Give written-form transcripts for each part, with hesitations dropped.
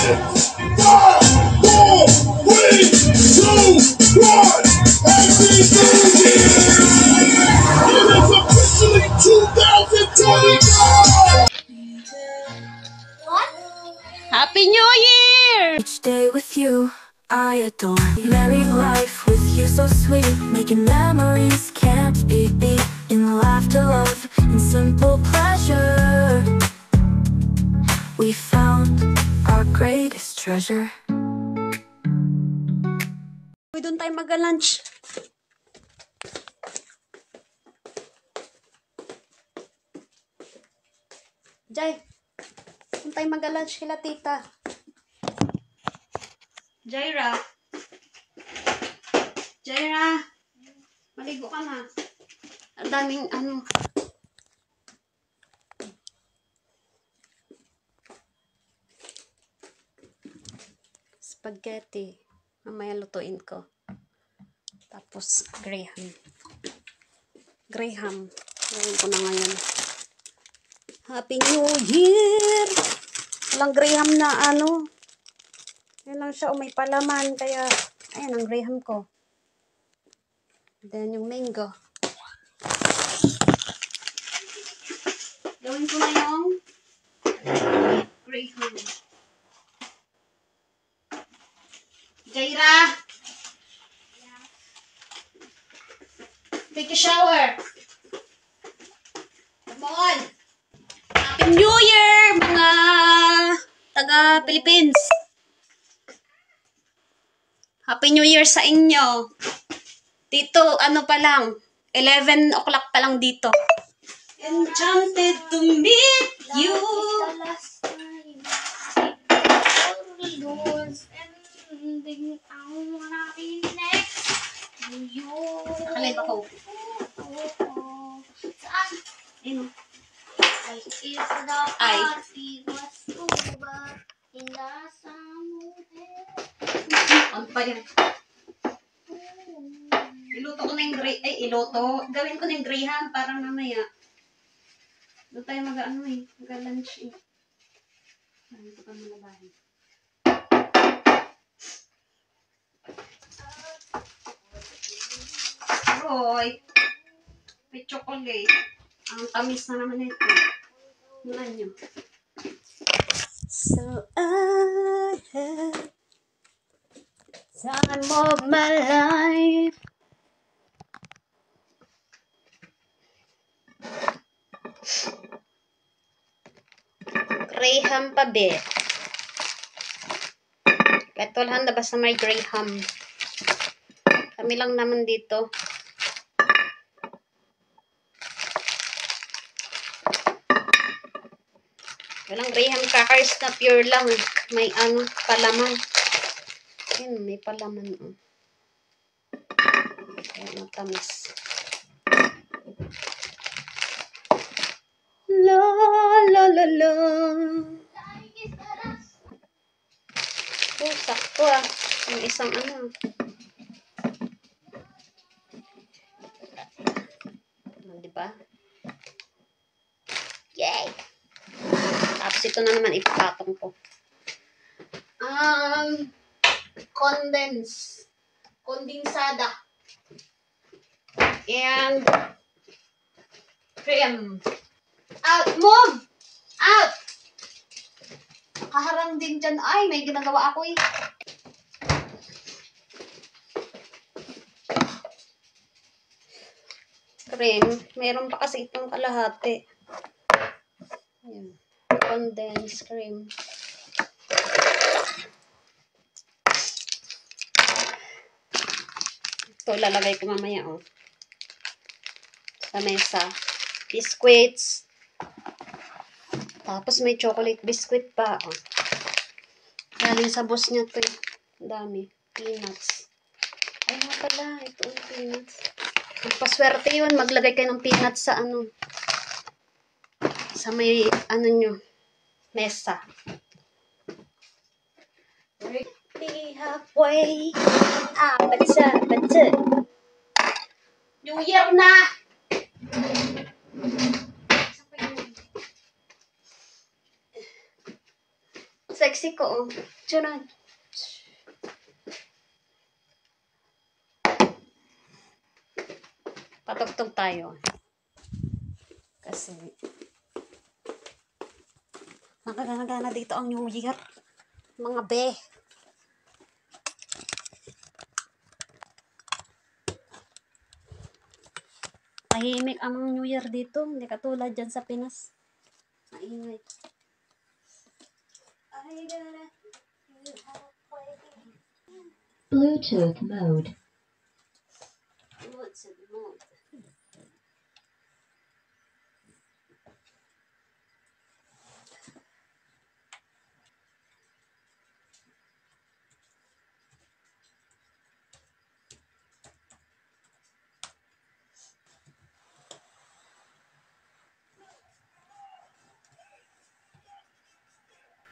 Happy New Year! Each day with you, I adore. Married life with you so sweet, making memories can't be beat. In laughter, love, and simple pleasure, we found our greatest treasure. Doon tayo mag-lunch. Jai, doon tayo mag-lunch kila tita. Jaira. Jaira. Maligo ka na. Ang daming ano. Spaghetti. Mamaya lutuin ko. Tapos graham. Graham. Gawin ko na ngayon. Happy New Year! Walang graham na ano. Yan lang siya. May palaman. Kaya, ayan ang graham ko. Then yung mango. Gawin ko na yung graham. Jaira! Take a shower. Come on. Happy New Year, mga taga-Philippines. Happy New Year sa inyo. Dito, ano pa lang, 11 o'clock pa lang dito. Enchanted to meet you. Nakalib ako. Saan? Ayun. Ay. Ano pa yun? Iluto ko na yung iluto. Gawin ko na yung graham para mamaya. Doon tayo mag-ano mag-lunch eh. Ito pa malabahin. Roy, may chocolate. Ang tamis na naman ito. Mula nyo. So I had time of my life. Graham pa be. Kahit wala na basta may graham. Kami lang naman dito. Walang graham crackers na pure lang. May ano, palaman. Ayun, may palaman. Ayun, matamis. La, la, la, la. Oh, sakto ah. Yung isang ano. Diba? Yay! Tapos ito na naman ipapatong ko. Kondensada. And cream. Out! Move! Out! Kaharang din dyan. Ay, may ginagawa ako eh. Cream. Meron pa kasi itong kalahati. Ayan. Condensed cream. Ito, lalagay ko mamaya, oh. Sa mesa. Biscuits. Tapos may chocolate biscuit pa, oh. Galing sa boss niya to, eh. Dami. Peanuts. Ay, nga pala. Ito ang peanuts. Magpaswerte yun. Maglagay kayo ng peanuts sa ano. Sa may, ano nyo. Mesa. Be halfway. Bata. New Year na! Sexy ko, oh. Tsunan. Patugtog tayo. Kasi, nakagana dito ang New Year. Mga be. Tahimik ang New Year dito. Hindi katulad dyan sa Pinas. Maingay. Bluetooth mode. Bluetooth mode.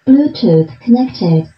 Bluetooth connected.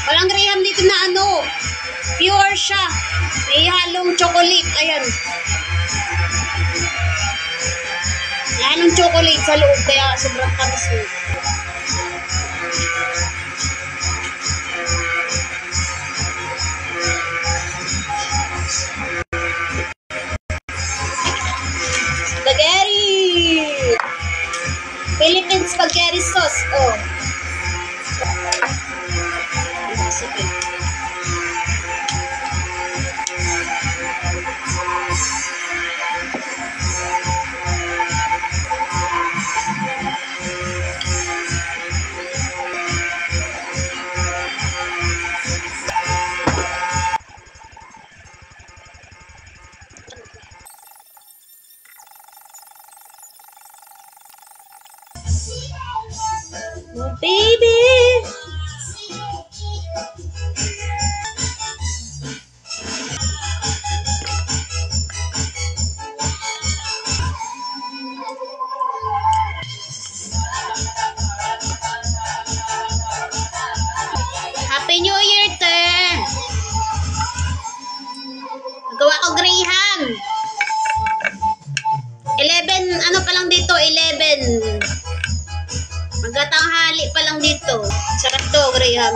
'Walang graham dito na ano. Pure siya. May halong chocolate. Ayan. May halong chocolate sa loob. Kaya sobrang tamis mo. Spaghetti! Philippine spaghetti sauce. Oh. Sige. Oh, baby! Happy New Year, te! Nagawa ko Graham. 11, ano pa lang dito? 11. Magkatanghali pa lang dito. Sarap to, Graham.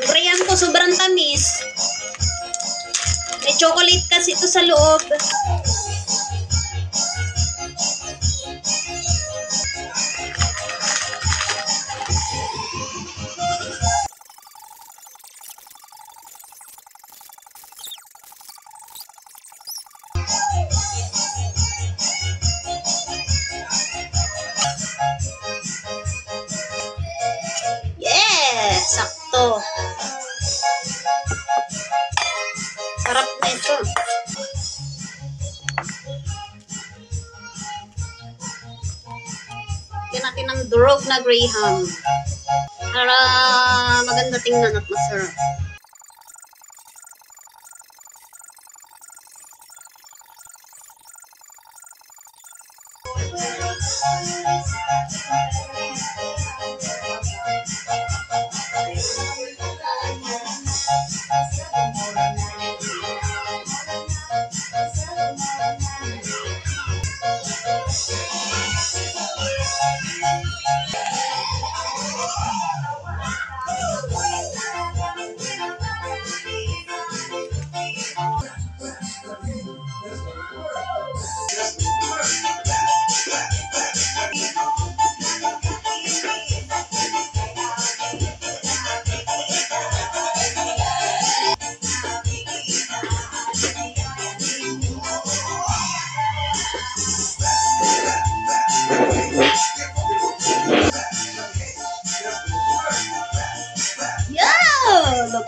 Graham ko sobrang tamis. May chocolate kasi ito sa loob. Yes! Sakto. Sarap na ito. Yan natin ng durog na Graham. Para maganda tingnan at masarap. natutulog.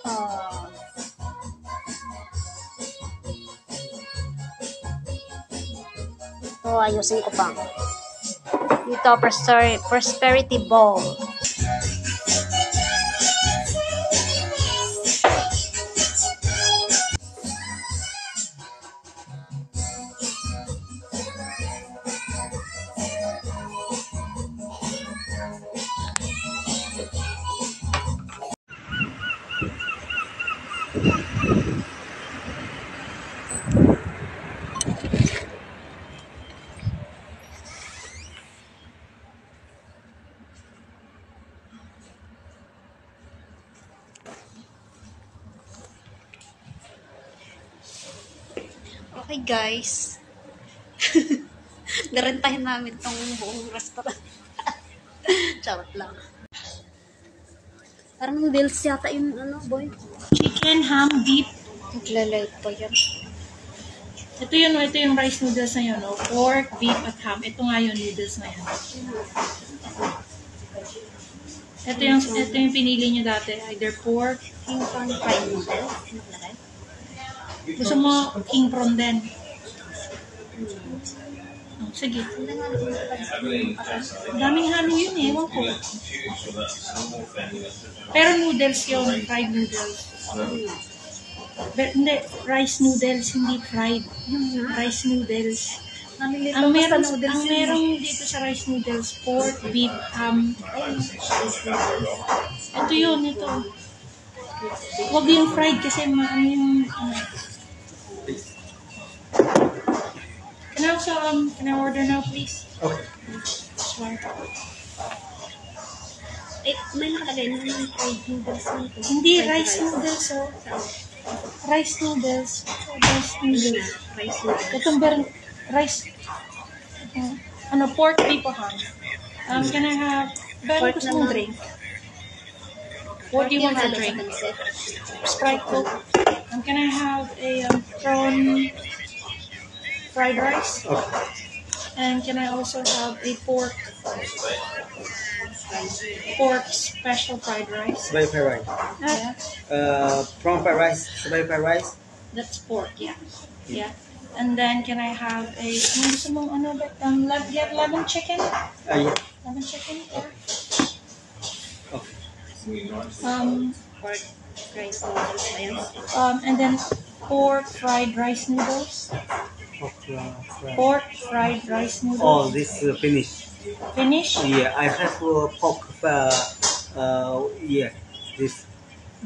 Ah. So, ayusin ko pa. Dito, prosperity ball. Okay guys, narentahin namin tong buong restaurant. Charot lang. Parang noodles yata yung ano, boy. Chicken, ham, beef. Naglalait pa yan. Ito yung rice noodles na yun, no? Pork, beef, at ham. Ito nga yung noodles na yan. Ito yung pinili niyo dati. Either pork, King prawn fried noodles. Nakalagay. gusto mo king prawn din. Oh, sige. Daming halo yun eh, ewan ko. Pero noodles yun, fried noodles. But, hindi, rice noodles, hindi fried. Rice noodles. Ang meron dito sa rice noodles, pork, beef, ham. Ito yun, ito. Huwag yung fried kasi ano yung... Can I order now, please? Okay. Sure. Eh, may nakalagay na yung fried noodles nito. Hindi, rice noodles, oh. Rice noodles. Rice noodles. Rice noodles. Itong rice. Pork, beef, o ham. Can I have... Pero gusto mong drink? What do you want to drink? Sprite, Coke. Can I have a prawn fried rice? Okay. And can I also have a pork special fried rice? Sabay fried rice. Yeah, Prawn fried rice. Sabay fried rice. that's pork. Yeah, yeah. And then can I have a gusto mong you have lemon chicken? Yeah. Lemon chicken? Yeah. Okay. Pork rice noodles ba yan? And then pork fried rice noodles. Pork fried rice noodles. Oh, this finish. Finish. Yeah, I have pork. Yeah, this.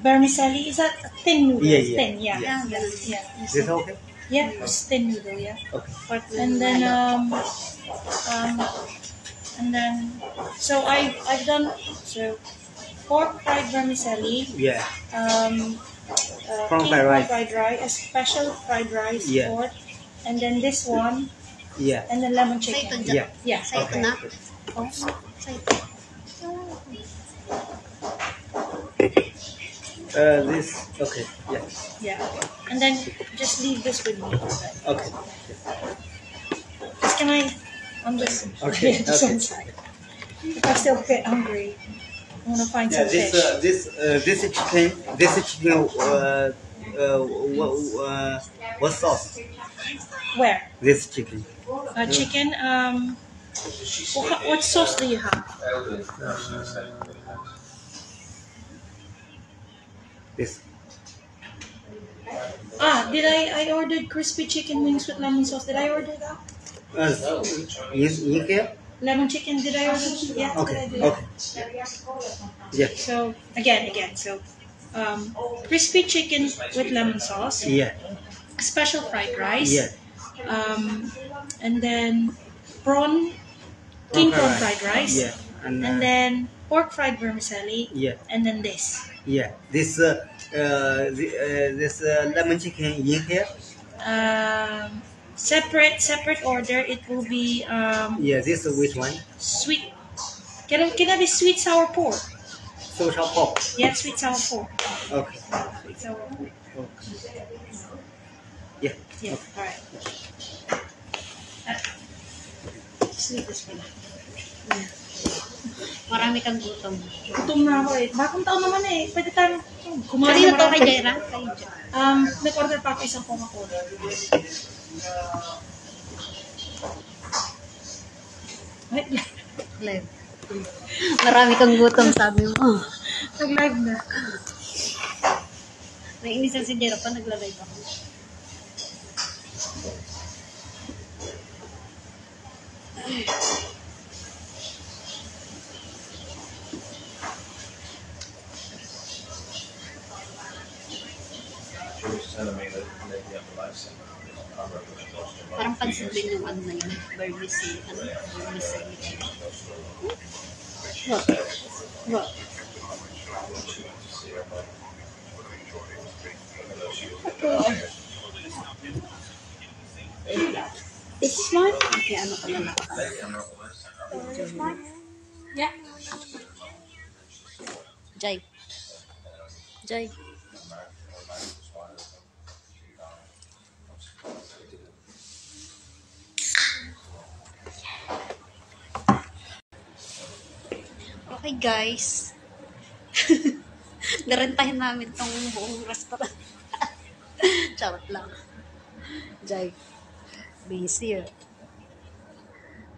Vermicelli, is that a thin noodle? Yeah, yeah. Thin, yeah. Yeah, ganun. Yeah. This okay? Yeah, it's thin noodle, yeah. Okay. Pork And then so I've done pork fried vermicelli, Yeah. king Prawn fried rice. fried rice, a special fried rice, Yeah. pork, and then this one, Yeah. and then lemon Sa ito chicken. dyan. Yeah. Yeah. Sa ito Okay. na. Oh, sa ito. This. Okay. Yeah. Yeah. And then just leave this with me. Okay. Just can I'm just Okay, this okay. one side. If I still get hungry, I want to find Yeah. some fish. This chicken. This chicken. What sauce? Where? This chicken. Chicken. What sauce do you have? This. Did I ordered crispy chicken wings with lemon sauce? Did I order that? In here. Lemon chicken? Did I order? Yeah. Okay. Did I do that? Okay. Yeah. So again. So, crispy chicken with lemon sauce. Yeah. Special fried rice. Yeah. And then king prawn fried rice. Yeah. And then pork fried vermicelli. Yeah. And then this. Yeah. This lemon chicken in here. Separate order. It will be Yeah. This is which one? sweet. Can I be sweet sour pork? Social pop. Yeah, sweet sour pork. Okay. Sweet sour pork. Okay. Yeah. Yeah. All right. Sweet this pala. Marami kang gutom. Gutom na ako eh. Bagong taon naman eh. Pwede tayo kumain Kanino na to marami. kay Jaira? Kay Jaira. Nag-order pa ako isang Coca-Cola. Ay, Live. Marami kang gutom, sabi mo. nag-live na. Nainisan si Jaira pa, nagla-live ako. Parang pansin din yung ano na yun, vermicelli, vermicelli. What? This is mine? Okay, ano ka na Yeah. Jai. Jai. Okay guys. Narentahin namin tong buong restaurant. Charot lang. Jai. Busy eh.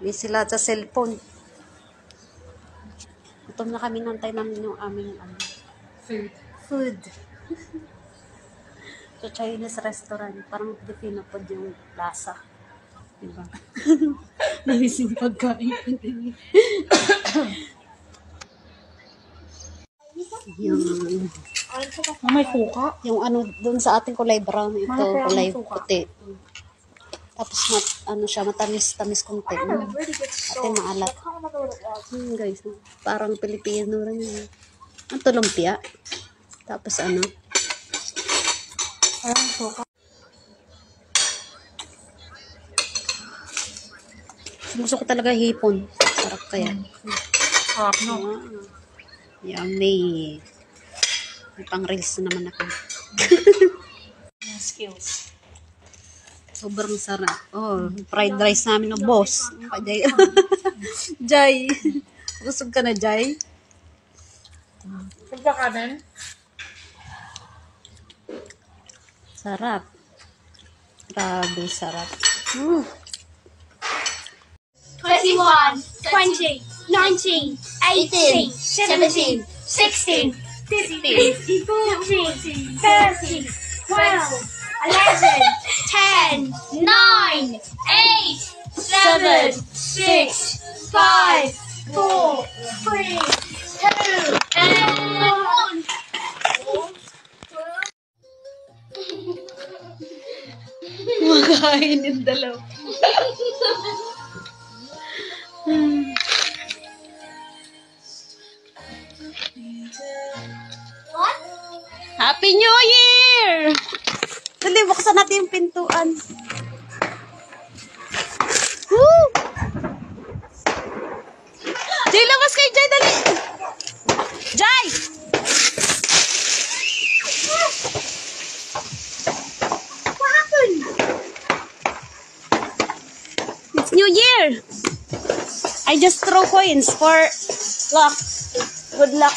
Busy lahat sa cellphone. Gutom na kami, nantay namin yung aming food. So, Chinese restaurant. Parang Filipino food yung lasa. Diba? Namiss yung pagkain. yung May suka. yung ano doon sa ating kulay brown, ito Malaki ang kulay suka. puti. Tapos ano siya, matamis konti. Ate maalat. Guys, parang Pilipino rin yun. Ang lumpia. Tapos ano? Parang suka. Gusto ko talaga hipon. Sarap kaya. Sarap no. Ah, yummy. May pang reels na naman ako. Skills. Sobrang sarap. Oh, fried rice namin ng boss. Jay. Jay. Busog ka na, Jay? Pagka kanin. Sarap. Grabe, sarap. 21, 20, 19, 18, 17, 16, 15, 14, 13, 12, 11, 10, 9, 8, 7, 6, 5, 4, 3, 2, and 1. Makain yung dalaw. Happy New Year! Dali, buksan natin yung pintuan. Woo! Jay, labas kayo, Jay, dali! Jay! What happened? It's New Year! I just throw coins for luck. Good luck.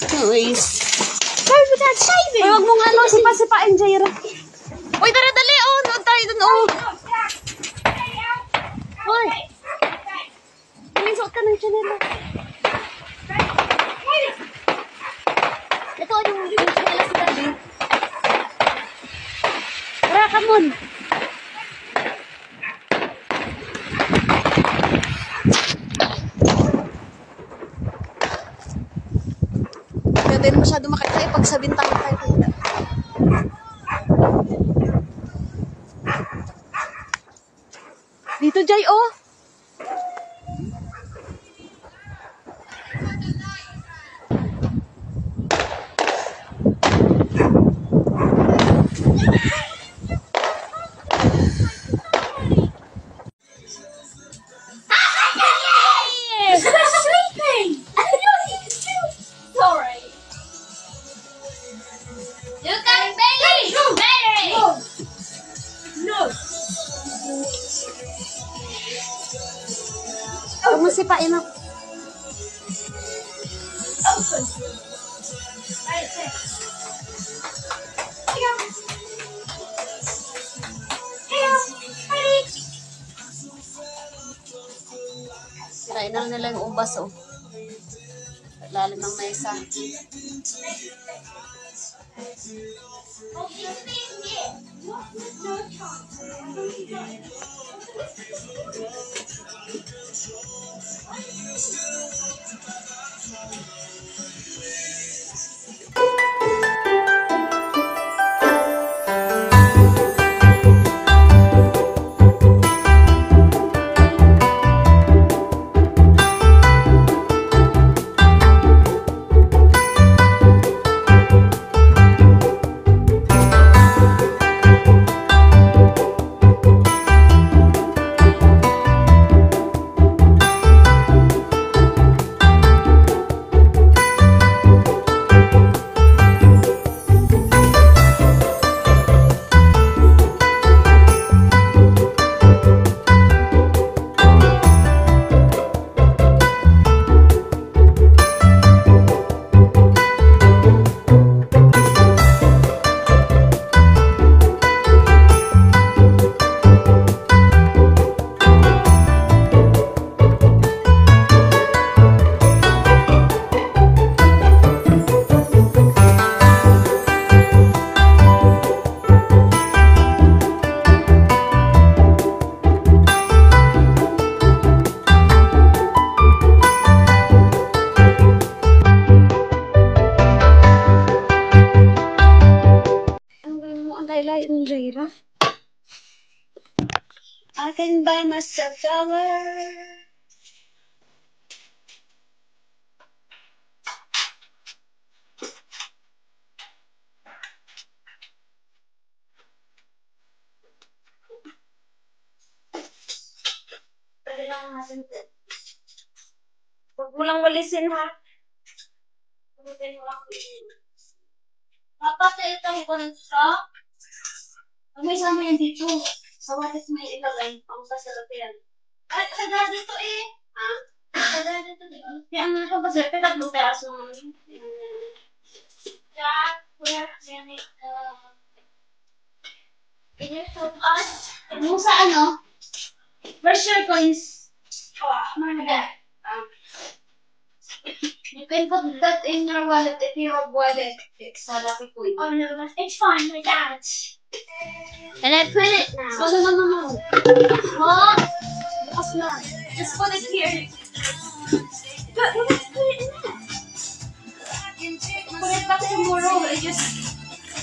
Anyways. Sorry for that shaving. Ay, wag mong ano, sipa-sipain, Jaira. Uy, dali, oh. Noon tayo dun, oh. Uy. Suot ka ng chanela. Ito, yung chanela sa tabi. Tara, come on. Kaya din masyado makakaya pag sa bintang tayo. Dito, Jay, oh. open. Right there. Here you go. Here you go. Ready? Sirain na nila yung ubas, oh. Lalim ng mesa. I can buy myself flowers. Huwag mo lang walisin, ha? Papatay itong kontra. May sama yan dito. Sa walis may ilagay. Ang sasarap yan. Ay, sada dito eh. Ha? Sada dito. Kaya ang nakapasarap. Tatlong peraso. Jack, where can it go? Can you help us? Yung sa ano? Where's your coins? You can put that in your wallet if you have wallet. It's a lucky coin. Oh no, it's fine, my dad. And I put it now. No. What? What's not? Just put it here. But we have to put it in there. Put it back tomorrow. I just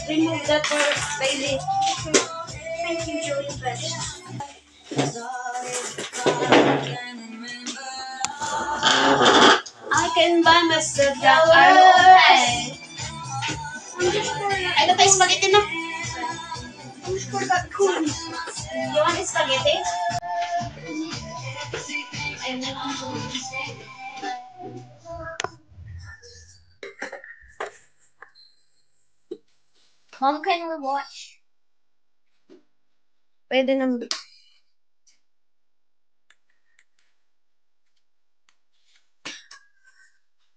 remove that for Bailey. Thank you, Joey Fresh. I can buy myself flowers. Ay, tayo spaghetti na. Cool. You want spaghetti? Mom, can we watch? Pwede naman.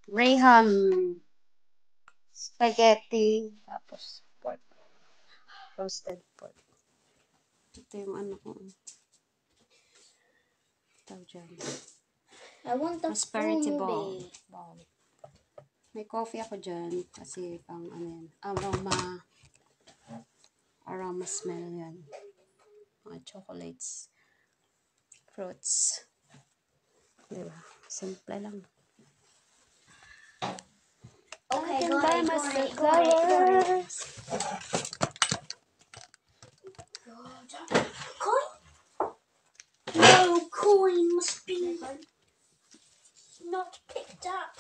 Graham. Spaghetti. Tapos pork. Roasted pork. Ito yung ano ko. Ito dyan. I want the Prosperity spoon, bowl. babe. May coffee ako dyan. Kasi pang ano yan. Aroma smell yan. Mga chocolates. Fruits. Diba? Simple lang. Okay, I can go buy ahead, myself go ahead, go ahead. flowers. Coin? No, coin must be not picked up.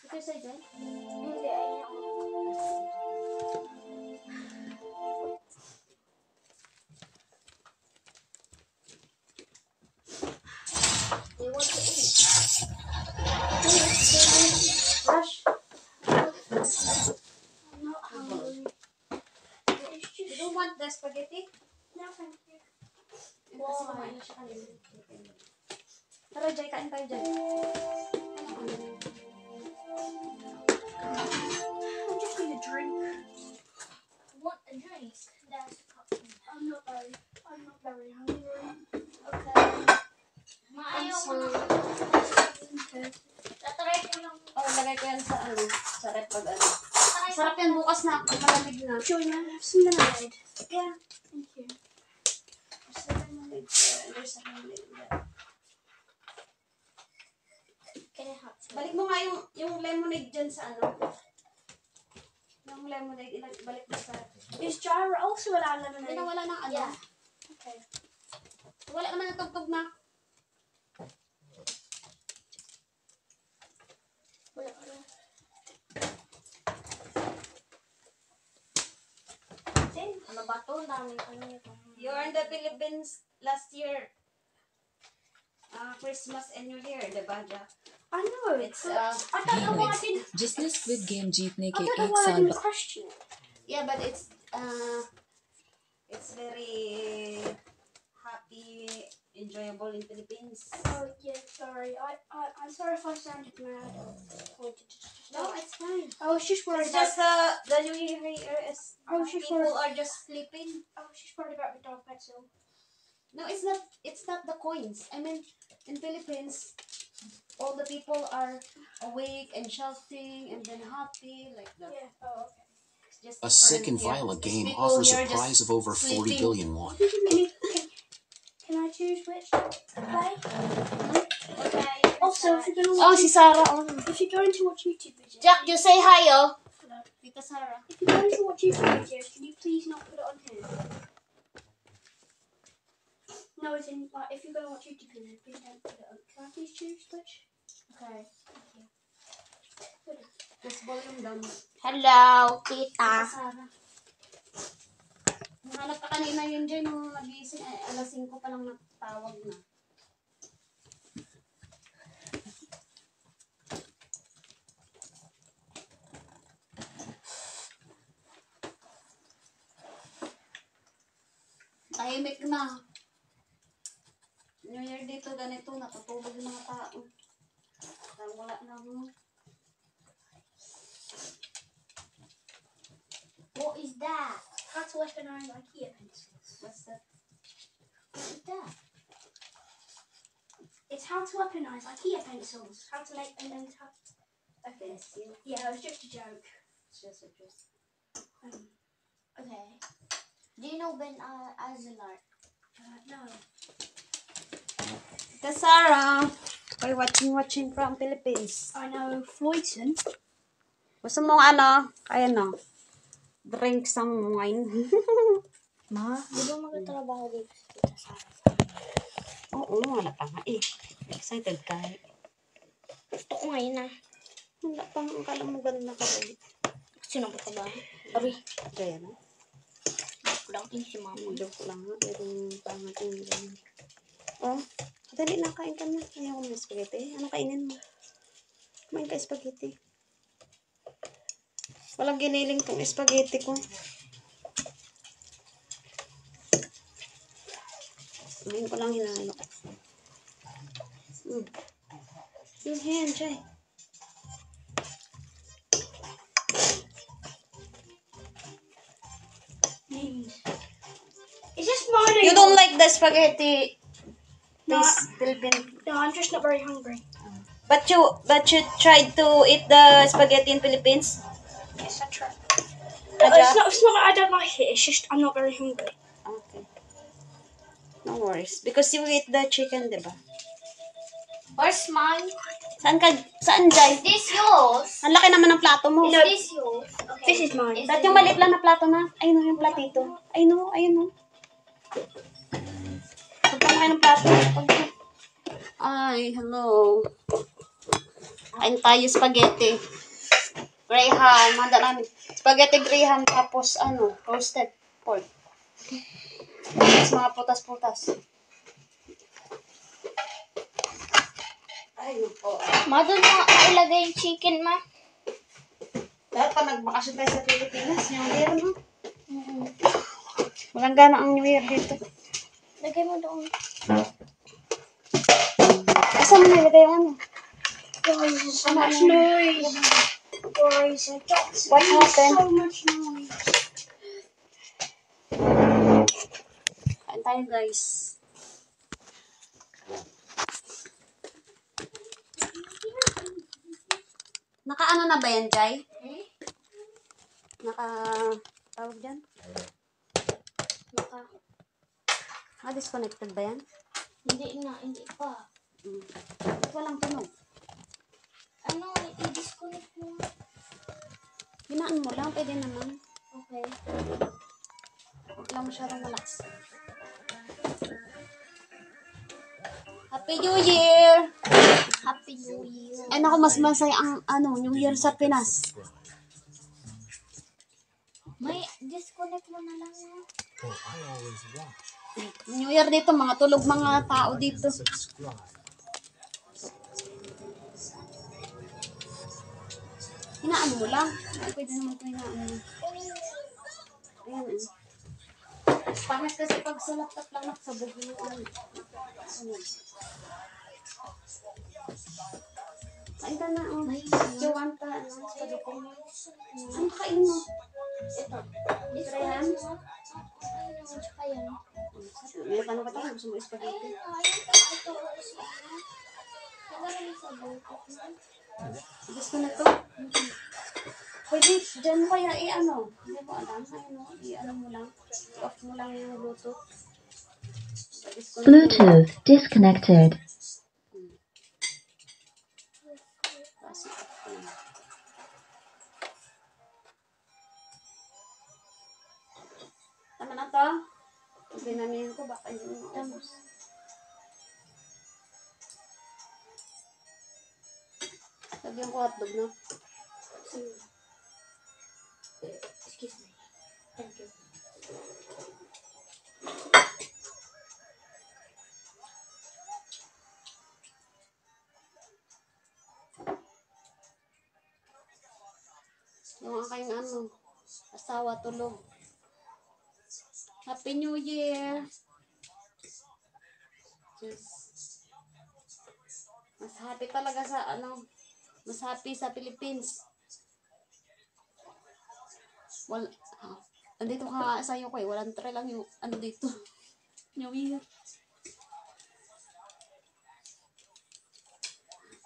Ito sa dyan? Hindi, I know. They want to eat. Rush. I'm not hungry. You don't want the spaghetti? No, thank you. Kasi kumain na siya kanina. Tara, Jai, kain tayo dyan. ilalagay ko yan sa ano, sa rep pag ano. Sarap yan bukas na, pag malamig na. Joy, man, have some lemonade. Yeah. Thank you. There's a lemonade there. There's a lemonade there. Can I have some? Balik mo nga yung lemonade dyan sa ano. Yung lemonade, balik mo sa... Is Gyra also allowed Hindi lemonade? na wala ng ano. Yeah. Okay. Wala naman ng tugtog na. Wala. Ano ba to? Daming ano ito. You were in the Philippines last year. Christmas and New Year, diba, Jack? I know. It's, I don't know why I didn't. जिसने squid game जीतने I के don't know एक why I साल didn't बाद question it. Yeah, but it's very happy, enjoyable in Philippines. Oh yeah, sorry. I'm sorry if I sounded mad or pointed to No, it's fine. I was just worried It's just about. the New Year here is I was just people worried. are just sleeping. I was just worried about the dog pencil. No, it's not. It's not the coins. I mean, in Philippines, all the people are awake and shouting and then happy like that. Yeah. Oh okay. It's just A different sick and here. violent These game people offers here a just prize of over 40 sleeping. billion won. Can I choose which to play? Okay. Also, if you're gonna Oh, watch, si Sarah. Oh. if you're going to watch YouTube videos, Jack, you say hi, oh. Hello. Tita Sarah. If you're going to watch YouTube videos, can you please not put it on here? No, as in, like, if you're going to watch YouTube videos, please don't put it on. Can I please choose which? Okay. Thank you. Just volume down. Hello, Tita Tita. Sarah. Nahanap ka kanina yun dyan nung nagising. Alas 5 pa lang natawag na. Tahimik na. New Year dito, ganito, natutulog yung mga tao. Parang wala na mo. What is that? How to weaponize IKEA pencils. What's that? What is that? It's how to weaponize IKEA pencils. How to make them into. Okay. Yeah, it was just a joke. It's just a joke. Okay. Do you know Ben Azelart? No. Tita Sarah, we're watching from Philippines. I know Floydson. Gusto mong ano? Ayan o. Drink some wine. Ma, di ba magtatrabaho dito sa Tita Sarah? Oo, wala pa nga eh. Excited ka eh. Gusto ko ngayon ah. Wala pa nga. Akala mo ganda ka rin. Sino ba ba? Ari, Kaya na. lang din si Mama. Joke lang nga. Pero pangat yung ganyan. Oh, dali na. Kain ka na. Ayaw ko may spaghetti. Ano kainin mo? Kumain ka spaghetti. Walang giniling tong spaghetti ko. Ngayon ko lang hinalo. Yung hand, Jay. Is this mine? You don't like the spaghetti? No, This Philippine. no, I'm just not very hungry. But you tried to eat the spaghetti in Philippines? Yes, I tried. Aja? It's not that I don't like it. It's just I'm not very hungry. Okay. No worries. Because you eat the chicken, diba? Where's mine? Saan, Jay? This yours? Ang laki naman ng plato mo. Is this yours? Okay. This is mine. Ba't yung maliit lang na plato na? Ayun o, yung platito. Ayun o, ayun o. Pagpang kayo ng plato. Ay, hello. Kain tayo spaghetti. Graham. Handa namin. Spaghetti Graham. Tapos, roasted pork. Tapos mga putas-putas. Ay, naku. Ma, doon mo ilagay yung chicken, ma. Dahil pa nagbakasyon tayo sa Pilipinas, New Year, no? Walang gana ang New Year dito. Lagay mo doon. Asa mo nalagay yung ano? Guys, there's so much noise. Guys, I got What happened? so much noise. Kain tayo, guys. Naka-ano na ba yan, Jai? Tawag dyan? Disconnected ba yan? Hindi pa. Walang tunog. Ano, i-disconnect mo. Hinaan mo lang, pwede naman. Okay. Huwag lang masyadong malakas. Happy New Year! Happy New Year. Ay naku, mas masaya ang New Year sa Pinas. May disconnect mo na lang yun. New Year dito, mga tulog mga tao dito. Hinaan mo lang. Ay, pwede naman ito hinaan mo. Ayan eh. Pangas kasi pag sa laptop lang naksabog yung ano. Ay, ka na, oh. You want ka, spaghetti. Ano kain mo? Ito. Trayan? Ayun, tsaka yan. May paano ka tayo? Gusto mo spaghetti? Ito. Nagaling sa buko. Gusto na to? Pwede, dyan mo kaya i-ano? Hindi ko alam. I-ano mo lang. I-off mo lang yung Bluetooth. Bluetooth disconnected. Kasi off ko lang. Tama na to? Pinamihin ko, baka hindi mo tapos. Lagyan ko hotdog na. Excuse me. Thank you. Yung aking asawa tulog. Happy New Year! Just, mas happy talaga sa mas happy sa Philippines. Andito ka nga sa'yo ko eh. Walang try lang yung dito. New Year.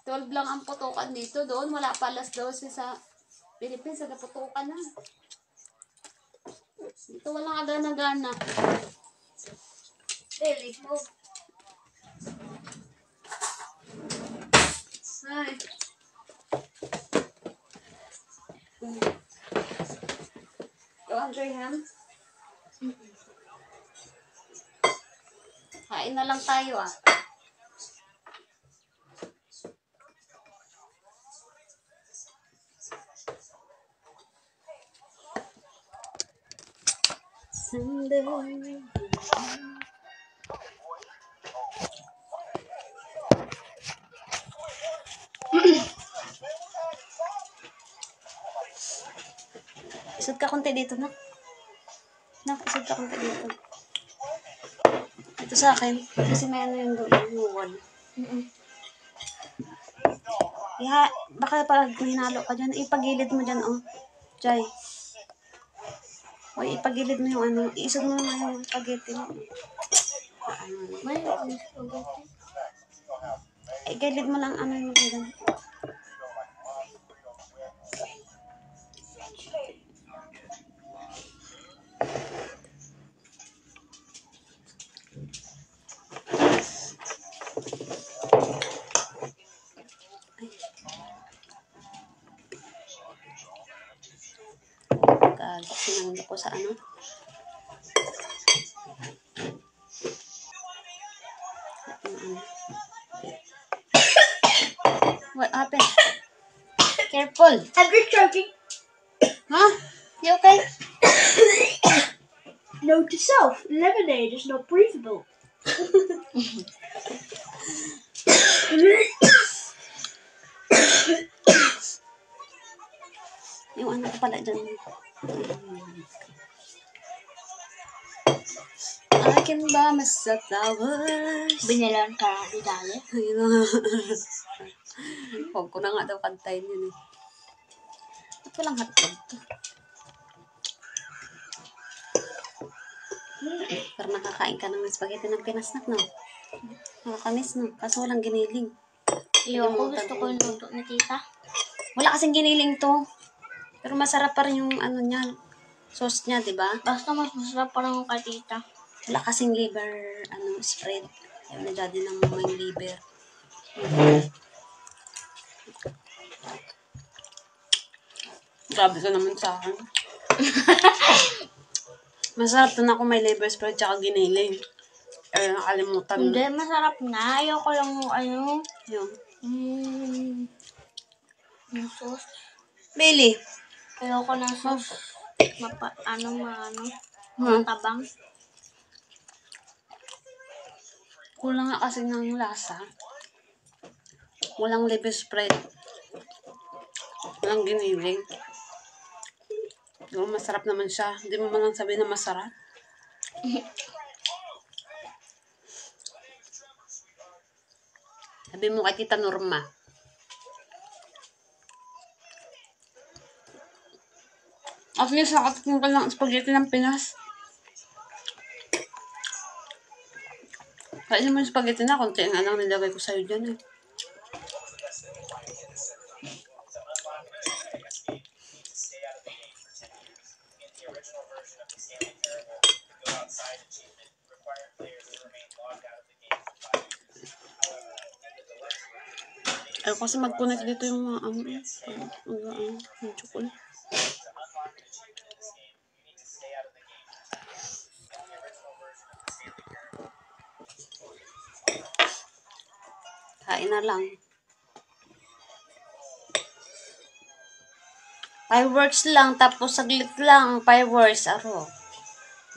12 lang ang putukan dito. Doon wala pa alas 12 sa Philippines. Sa putukan na. Dito walang agana-gana. Really? Move. Hi. You enjoy ham? Kain na lang tayo ah. Sunday. Isod ka konti dito, nak. Isod ka konti dito. Ito sa akin. Kasi may ano yung doon, yung wall. Baka pag hinalo ka dyan, ipagilid mo dyan, oh. Jai. O, ipagilid mo yung isod mo na yung spaghetti mo. May spaghetti. Igilid mo lang yung dyan. Sinangin ko sa What happened? Careful. Have you choking? Huh? You okay? Note to self, lemonade is not breathable. Yung ko pala dyan. I can buy myself flowers. Binilan ka ni Dali? Huwag ko na nga daw kantayin yun eh. Ba't walang hotdog to? Pero nakakain ka ng spaghetti ng pinasnak, no? Nakakamiss, no? Kaso walang giniling. Iyon ko, gusto ko yung luto ni tita. Wala kasing giniling to. Pero masarap pa rin yung ano niya, sauce niya, di ba? Basta mas masarap pa rin yung kay tita. Wala kasing liver, spread. Ayaw ni daddy ng may liver. Grabe ka naman sa akin. Masarap to na kung may liver spread tsaka giniling. Ay, nakalimutan. Hindi, masarap na. Ayoko lang yung ano. Yun. Yung sauce. Bailey. Ayoko ng sauce. Hmm. Tabang. Kulang nga kasi ng lasa. Walang liver spread. Walang giniling. Pero masarap naman siya. Hindi mo man lang sabihin na masarap. Sabi mo kay Tita Norma. At least nakatikman ka lang spaghetti ng Pinas. Kainin mo yung spaghetti na, konti nga lang nilagay ko sa'yo dyan eh. Ayaw kasi mag-connect dito yung mga yung chocolate. Kain na lang. Fireworks lang, tapos saglit lang. Fireworks, aro.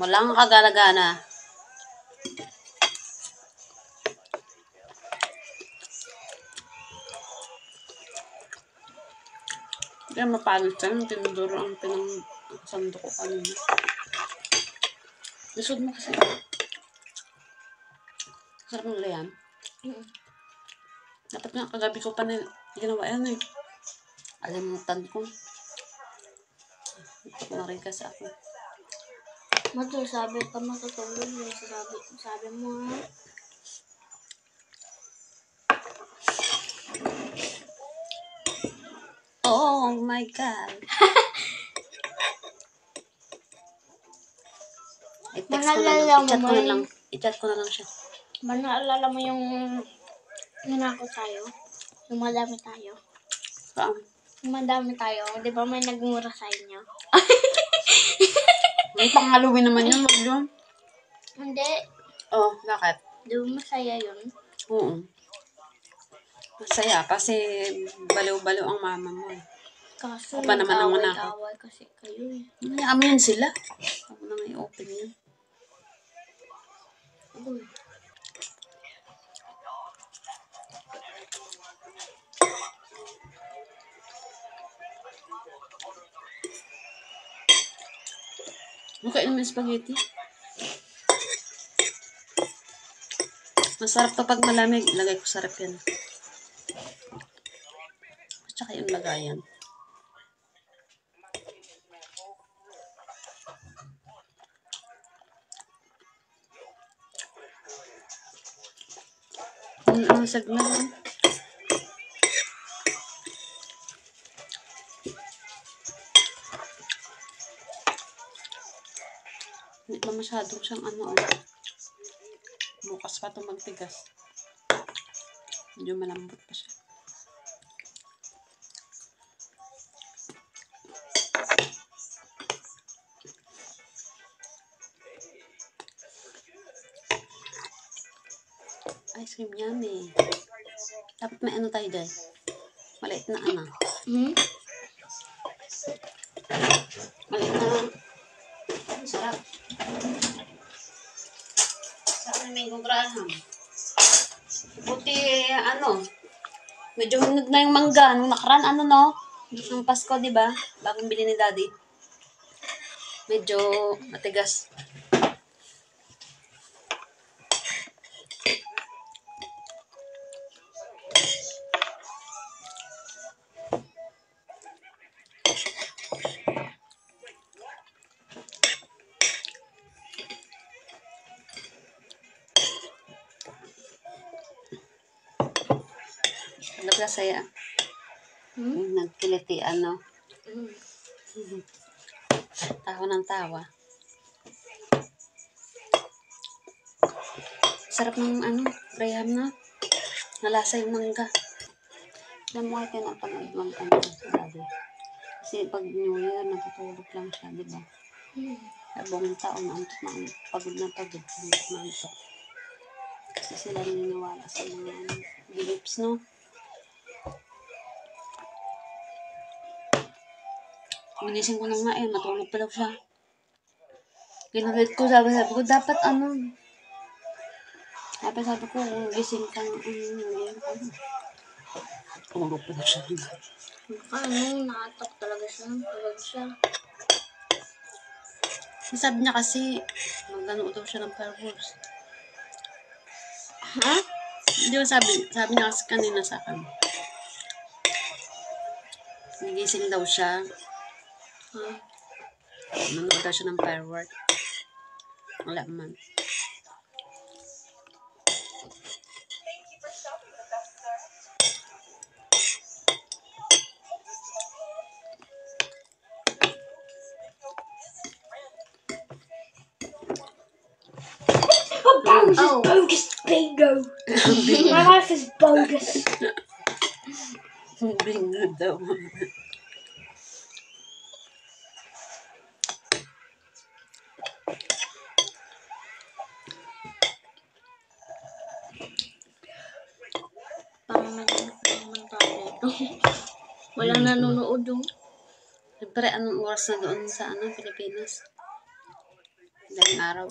Walang kagana-gana. Kaya mapalit siya ng tinuduro ang pinang-sando ko kanina. Lisod mo kasi. Sarap mo yan. Dapat nga kagabi ko pa na ginawa yan eh. Alimutan ko. Marikas ako. Matu, sabi ka matutulog. Sabi mo ha. Oh my God. I-chat ko na lang siya. Naalala mo yung nanako tayo? Yung madami tayo? Saan? Yung madami tayo. Di ba may nagmura sa inyo? May pang-Halloween naman yun, wag yun. Hindi. Oh, bakit? Di ba masaya yun? Oo. Masaya kasi baliw-baliw ang mama mo eh. Kaso Pa naman ang anak ko. nag-away kasi kayo eh. Hayaan mo yan sila. Ako na nga i-open yun. Uy. Okay naman yung spaghetti. Masarap to pag malamig. Lagay ko sa rep yan. At saka yung lagayan. Ang sagnan. Hindi pa masyadong siyang bukas pa ito magtigas. Medyo malambot pa siya. Ice cream yummy. Dapat may tayo dyan. Maliit na Maliit na. Sarap. Sarap na mango graham. Buti, medyo hunod na yung mangga. Nung nakaraan, nung Pasko, di ba? Bagong bili ni Daddy. Medyo matigas. Saya. Nagkiliti, ano. Tawa ng tawa. Sarap ng, ano, graham na. Nalasa yung mangga. Alam mo kayo tinatangad mag-ano sa daddy. Kasi pag New Year, natutulog lang siya, di ba? Sa buong taon, antok na antok. Pagod na pagod. Antok na antok. Kasi sila naniniwala sa mga beliefs, no? Ginising ko na nga matulog pa daw siya. Ginulit ko, sabi ko, dapat ano. Sabi ko, gising ka tulog pa daw siya. Nakatak talaga siya. Sabi niya kasi, magano daw siya ng fireworks. Ha? Hindi ba sabi niya kasi kanina sa akin. Nagising daw siya. Nanood daw siya ng firework. Wala man. Bogus bingo. My life is bogus. Bingo daw. Walang nanonood yung. Siyempre, anong oras na doon sa Pilipinas? Daling araw.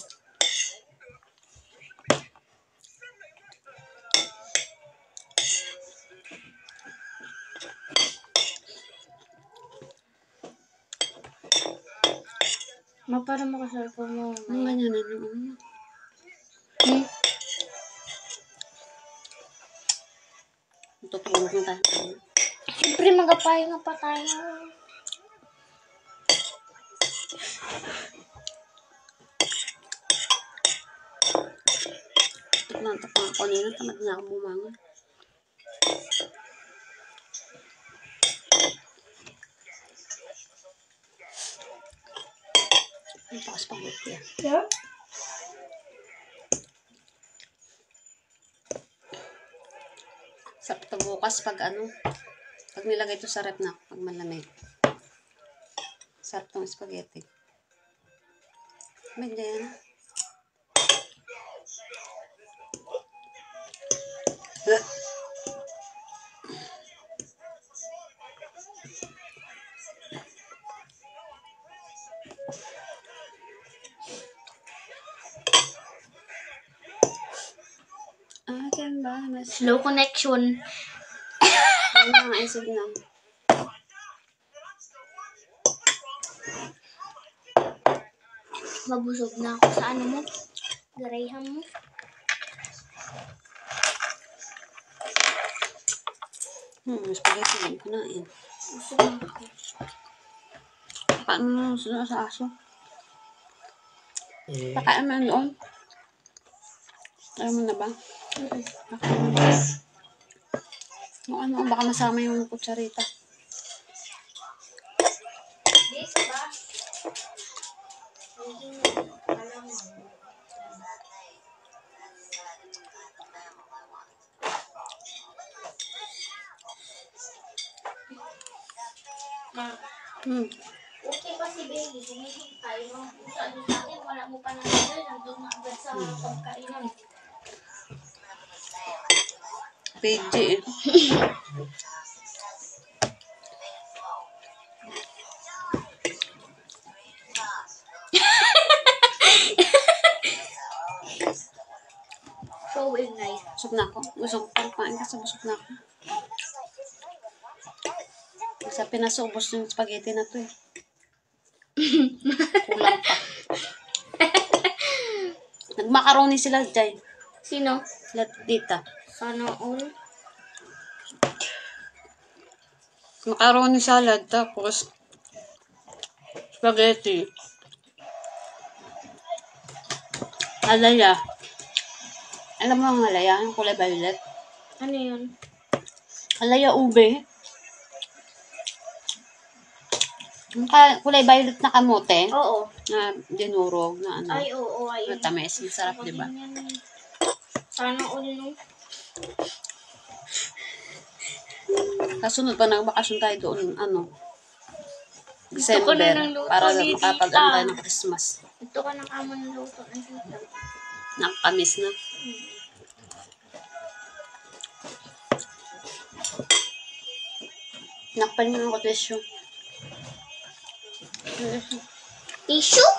Para makasalpon mo. Ang ganyan na noon. Tutulog na tayo. Siyempre, magapahinga pa tayo. Nantok na ako nila. Tamad na ako bumangon. Ito ka spaghetti. Yeah? Sarap ito bukas pag pag nilagay ito sa rep na pag malamig. Sarap itong spaghetti. May yan. Akin ba? Slow connection. Ano nga isip na? Mabusog na ako sa ano mo. Garayhan mo. Spaghetti lang kinain. Busog na ako. Paano sila sa aso? Eh, Pakain mo yan doon. Ayaw mo na ba? Pakain mo na. Baka masama yung kutsarita. Dito ba? Okay pa si Bailey, gumigil tayo. Sabi sa akin, wala mo pa nalagay. Nandun na agad sa pagkainan. PG eh. So ingay. Busog na ako. Busog pa. Pain ka sa busog na ako. Sa pinasubos yung spaghetti na to eh. Kulang pa. Nagmakaroni sila dyan. Sino? Sila tita. Sana all. Macaroni salad, tapos spaghetti. Alaya. Alam mo ang alaya? Yung kulay violet. Ano yun? Alaya ube. Yung kulay violet na kamote. Oo. Na dinurog na ano. Ay, oo. Ayun. Matamis. Masarap, di ba? Sana all no. Kasunod pa nagbakasyon tayo doon, ano, Gusto ko na December, ng luto para ni makapag-ano tayo Tita. ng Christmas. Ito ka ng amo ng luto ng tita. Nakakamis na. Nakpan mo ako tissue. Tissue?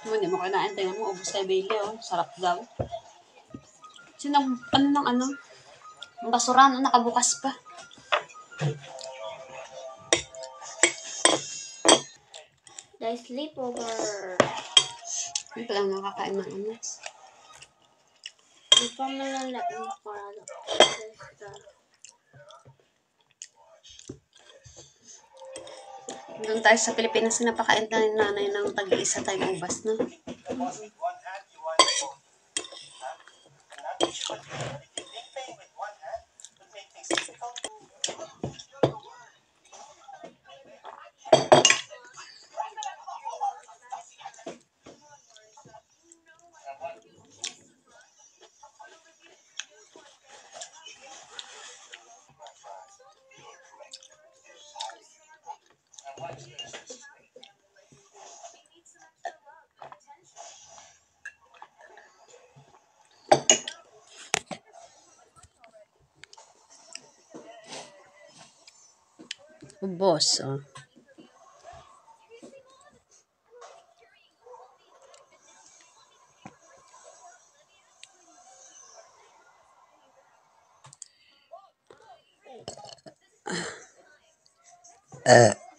Hindi mo kinain. Tingnan mo, ubos kay Bailey, oh. Sarap daw. Sinang, ano ng ano? Ang basura, no? Nakabukas pa. The sleepover. Hindi pa lang nakakain ng ano. Hindi pa malala yung parado. Doon tayo sa Pilipinas, napakain tayo ng nanay ng tag-iisa tayong ubas, no? Ubos, oh.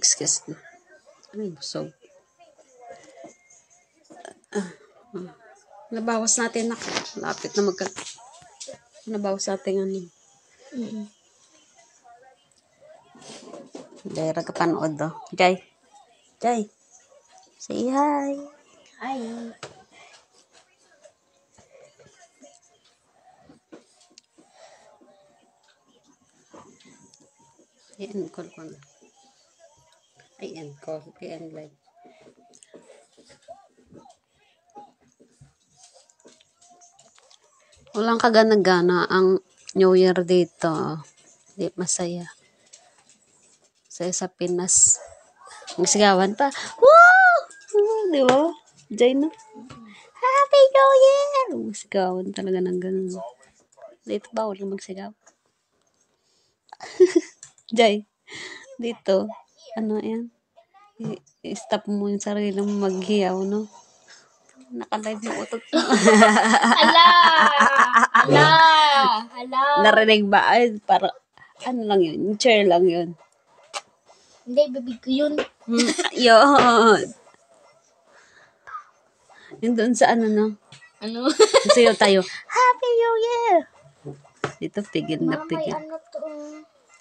Excuse me. Ay, busog. Nabawas natin na. Lapit na nabawas natin ano. Dera ka panood, oh. Jay. Jay. Say hi. Ay. I-end call ko na. Ay, end call. I-end live. Walang kagana-gana ang New Year dito. Hindi masaya. Masaya sa Pinas. Magsigawan pa. Wow! Di ba? Jay na. Happy New Year! Magsigawan talaga ng ganun. Dito ba? Walang magsigaw. Jay. Dito. Ano yan? I-stop mo yung sarili mo maghiyaw, no? Naka-live yung utot mo. Hala! Hala! Hala! Narinig ba? Ay, para, ano lang yun? Yung chair lang yun. Hindi, bibig ko yun. Yun. Yun doon sa ano, no? Ano? Sayo tayo. Happy New Year! Dito, pigil na Mama, may pigil. ano to?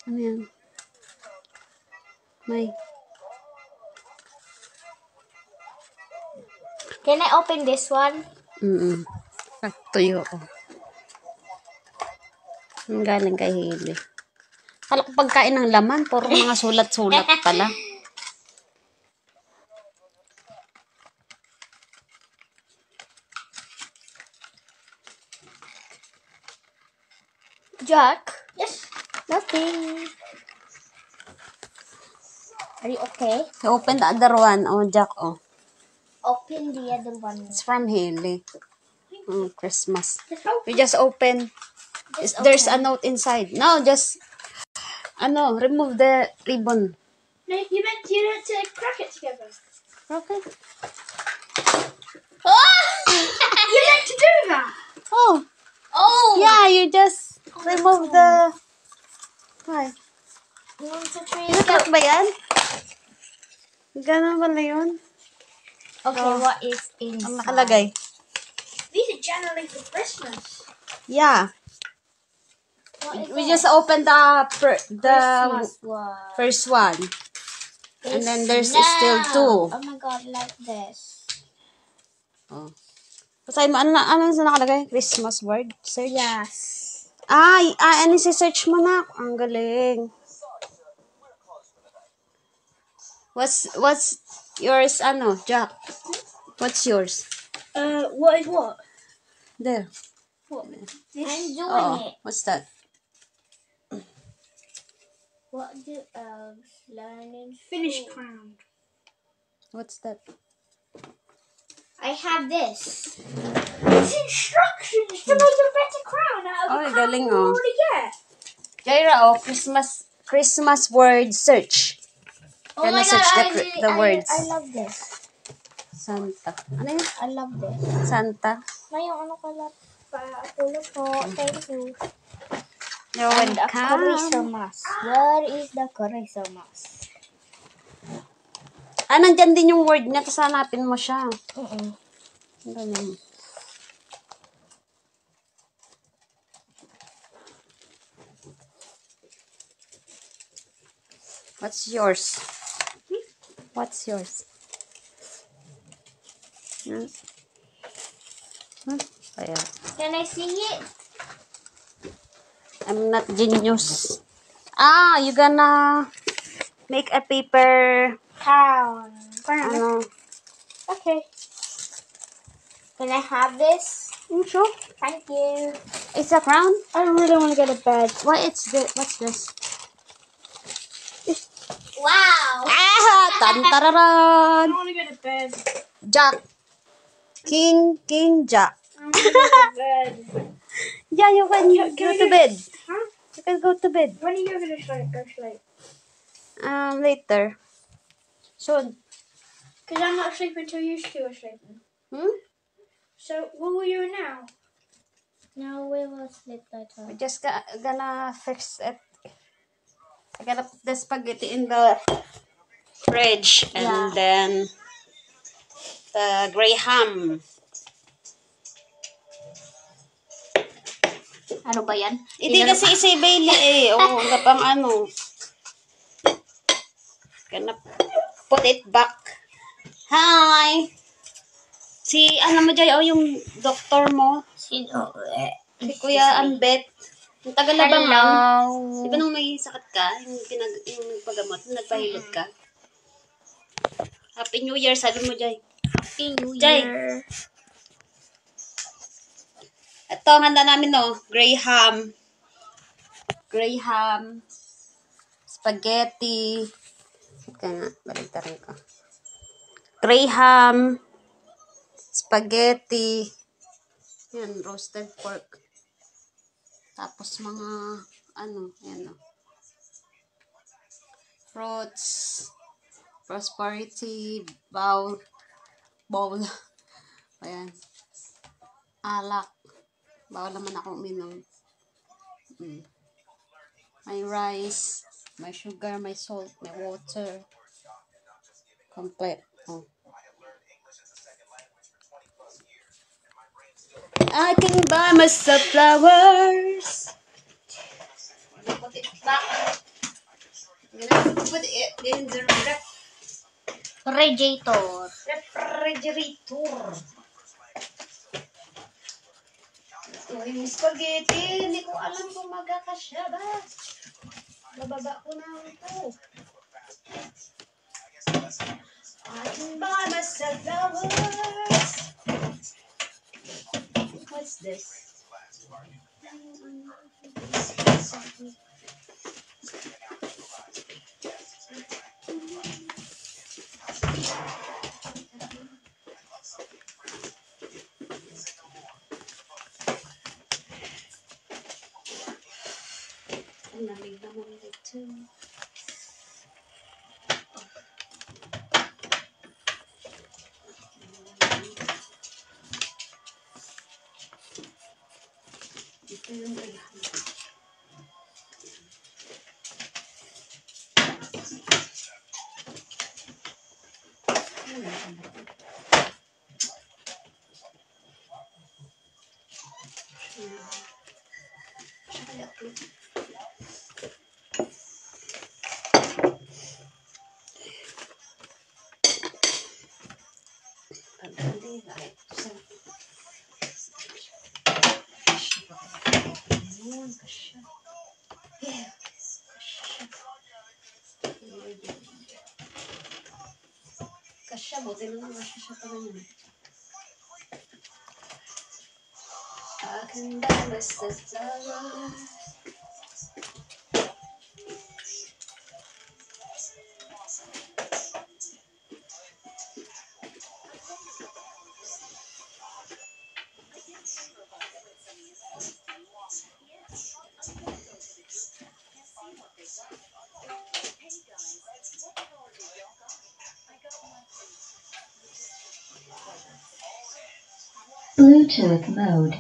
Ano yan? May. Can I open this one? Tuyo ko. Ang galing kay Hailey. Kala ko pagkain ng laman, puro mga sulat-sulat pala. Jack? Yes. Nothing. Are you okay? Open the other one. Oh, Jack, oh. Open the other one. It's from Hailey. Christmas. You just open. There's a note inside. No, just, remove the ribbon. No, you meant to crack it together. Okay. Oh! You meant to do that? Oh, Oh! yeah, you just remove the... Why? 1, 2, 3, Crack ba yan? Ganun pala yun. Okay, what is inside? Ang nakalagay. These are generally for Christmas. Yeah. What is We it? just opened the Christmas one. first one. And then there's still two. Oh my god, like this. Oh. Basahin mo, ano sa nakalagay? Christmas word? Search? Yes. Ano si-search mo na? Ang galing. What's yours, Jack? What's yours? What is what? There. What? I'm doing Oh, it. what's that? What do elves learn in Finish school? crown. What's that? I have this. It's instructions to make a better crown out of Oh, the crown galing, you oh. already get. Jaira, Christmas word search. Oh Can my I search god, the words? I love this. Santa. Ano yun? I love this. Santa. May yung ano pala pa tulog po. Thank you. You're And a welcome. Christmas. Where is the Christmas? Nandyan din yung word niya. Tapos hanapin mo siya. Ang galing. What's yours? What's yours? Ayan. Can I see it? I'm not genius. You gonna make a paper, Crown. Okay. Can I have this? Sure. Thank you. It's a crown? I really want to get a bed. What's this? Wow. Tantararan! I want to get a bed. Jack. King Jack. I want to get a bed. Yeah, you can go to bed. Huh? You can go to bed. When are you going to go sleep? Later. Soon. Because I'm not sleeping until you two are sleeping. So, what will you now? No, we will sleep later. We're just gonna fix it. I gotta put the spaghetti in the fridge. And then the graham. Ano ba yan? Hindi kasi isa Bailey eh. Gapang Gonna put it back. Hi! Mo Jay, yung doktor mo. Si Kuya Ambet. Yung tagalabang lang. Di ba nung may sakit ka, yung nagpagamot, nagpahilot ka? Happy New Year, sabi mo Jay. Happy New Jay. Year. Ito, handa namin Graham. Spaghetti. Kaya nga, baligtarin ko. Graham. Spaghetti. Yan, roasted pork. Tapos mga, yan fruits. Prosperity. Bowl. Ayan. Alak. Bawal naman ako uminom. My rice. My sugar, my salt, my water. Complete. I can buy myself flowers. Put it back. I'm gonna put it in the Refrigerator. Yung spaghetti, hindi ko alam kung magkakasya ba. Bababa ko na ito. I can buy myself flowers. What's this? Ang lamig naman dito. Ito yung kailangan. Kasya. Yeah. Kasya, buti na lang kasya siya pala yun. Akin ba basta tawa? Bluetooth mode.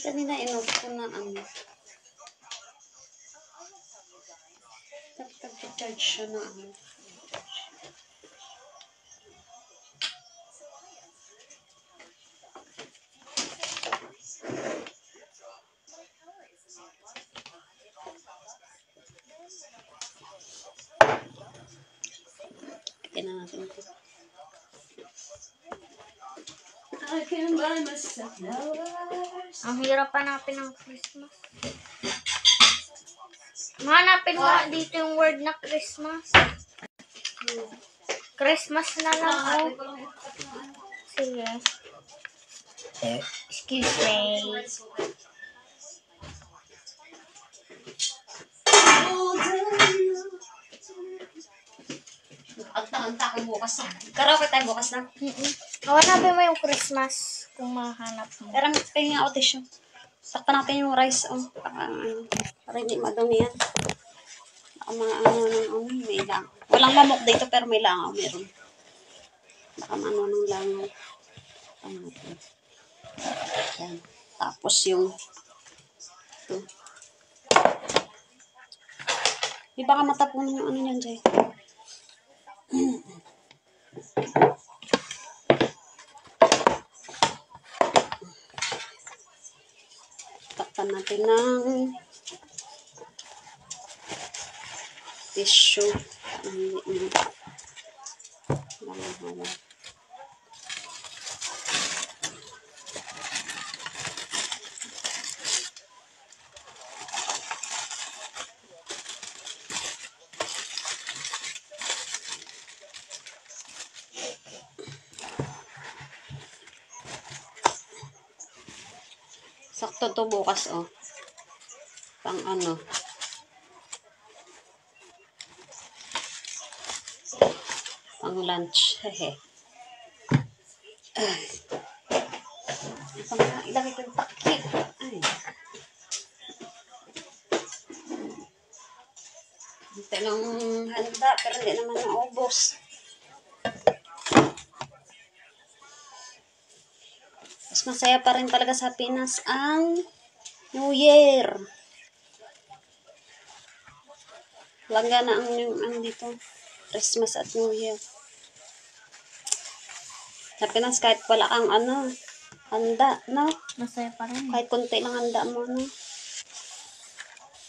Kanina inoff ko na Tag-charge siya na Tignan natin ito. I can buy myself flowers. Ang hirap hanapin ng Christmas. Hanapin mo dito yung word na Christmas. Christmas na lang ako. Sige. Excuse me. Kanta-kanta ko bukas na. Karaoke tayo bukas na. Hanapin mo yung Christmas kung mahanap mo. Pero pahingin ako tissue. Saktan natin yung rice. Para hindi madumi yan. Baka mga may lang. Walang mamok dito pero may langaw. Meron. Baka ng langaw. Yan. Tapos yung ito. Di baka matapunan yung ano yan, Jay. Takpan natin ng tissue. Sakto to bukas, oh. Pang ano. Pang lunch. Hehe. Ilagay ko yung takip. Ay. Ito lang handa, pero hindi naman naubos. Mas masaya pa rin talaga sa Pinas ang New Year. Langga na ang dito. Christmas at New Year. Sa Pinas kahit wala kang handa, no? Masaya pa rin. Kahit konti lang handa mo, no?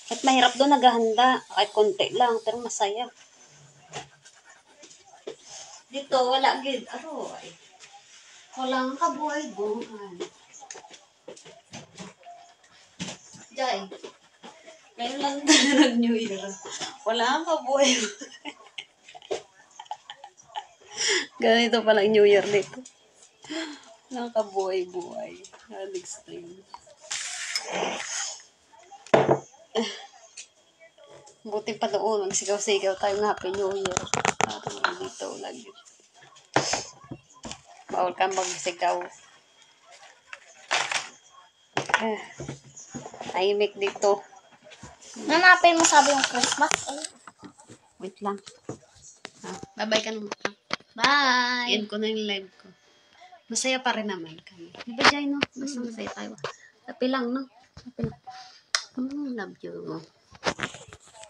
Kahit mahirap doon naghahanda. Kahit konti lang, pero masaya. Dito, wala gid. Aroy. Walang kabuhay-buhay. Jai, ngayon lang tayo nag-New Year. Wala kang kabuhay-buhay. Ganito palang New Year dito. Wala kang kabuhay-buhay. Extreme. Buti pa doon, magsigaw-sigaw tayo ng Happy New Year. Dito lagi. Bawal ka magsigaw. Tahimik dito. Hanapin mo sabi yung Christmas. Wait lang. Bye-bye ka naman. Bye! End ko na yung live ko. Masaya pa rin naman kami. Di ba, Jai, no? Basta masaya tayo. Happy lang, no? Happy lang. Love you.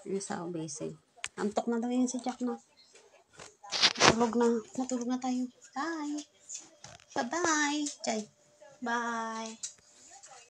Yung sa obese. Antok na daw yun si Jack, no? Natulog na. Natulog na tayo. Bye. Bye-bye. Jai. Bye!